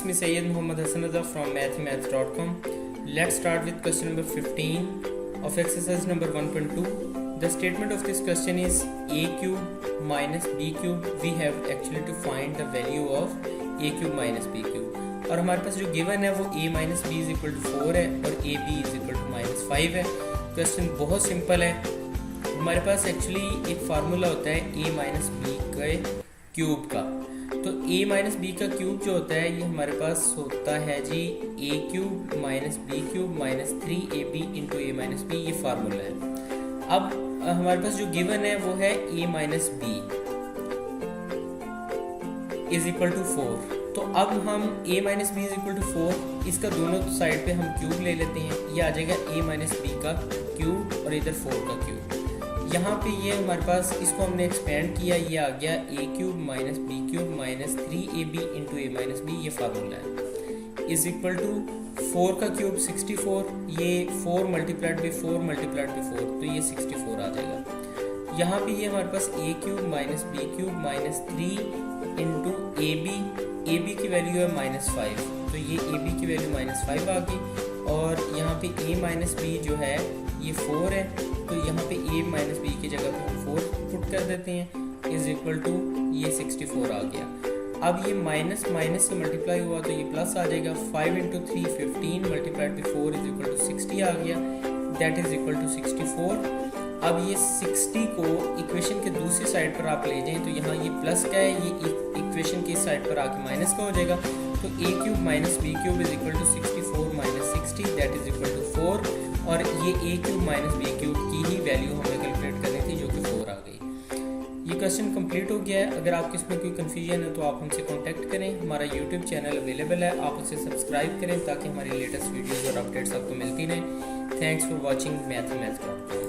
me Sayyid Muhammad Hassan Raza from mathemaths.com. Let's start with question number 15 of exercise number 1.2. The statement of this question is a cube minus b cube. We have actually to find the value of a cube minus b cube. और हमारे पास जो given है वो a minus B is equal to 4 है और A B is equal to minus 5 है. Question बहुत simple है. हमारे पास एक्चुअली एक फार्मूला होता है a माइनस बी के क्यूब का. तो a माइनस बी का क्यूब जो होता है ये हमारे पास होता है जी a cube minus B cube minus 3ab into A minus B. ये फार्मूला है. अब हमारे पास जो गिवन है वो है a minus B is equal to 4. तो अब हम a minus B is equal to 4 इसका दोनों साइड पे हम क्यूब ले लेते हैं. ये आ जाएगा a माइनस बी का क्यूब और इधर 4 का क्यूब. यहाँ पे ये हमारे पास इसको हमने एक्सपेंड किया. ये आ गया a cube minus B cube minus 3ab into A minus B. ये फार्मूला है. इज इक्वल टू 4 का क्यूब 64. ये 4 मल्टीप्लाइड बाई 4 मल्टीप्लाइड बाई 4 तो ये 64 आ जाएगा. यहाँ पे ये हमारे पास a cube minus B cube minus 3 into A B की वैल्यू है माइनस 5. तो ये ए बी की वैल्यू माइनस 5 आ गई. और यहाँ पे a माइनस बी जो है ये 4 है. तो यहाँ पे a माइनस बी की जगह पे हम 4 पुट कर देते हैं. इज इक्वल टू ये 64 आ गया. अब ये माइनस माइनस से मल्टीप्लाई हुआ तो ये प्लस आ जाएगा. 5 into 3 15 multiplied by 4 is equal to 60 आ गया. That is equal to 64. अब ये 60 को इक्वेशन के दूसरी साइड पर आप ले जाएं तो यहाँ ये प्लस का है, ये इक्वेशन की साइड पर आके माइनस का हो जाएगा. तो a cube minus B cube is equal to 64 minus 60 that is equal to 4. और ये a cube minus B cube की ही वैल्यू हमें कैलकुलेट करनी थी जो कि 4 आ गई. ये क्वेश्चन कंप्लीट हो गया है. अगर आपके इसमें कोई कन्फ्यूजन है तो आप हमसे कांटेक्ट करें. हमारा यूट्यूब चैनल अवेलेबल है, आप उसे सब्सक्राइब करें ताकि हमारी लेटेस्ट वीडियोज़ और अपडेट्स आपको मिलती रहें. Thanks for watching मैथमेथ्स.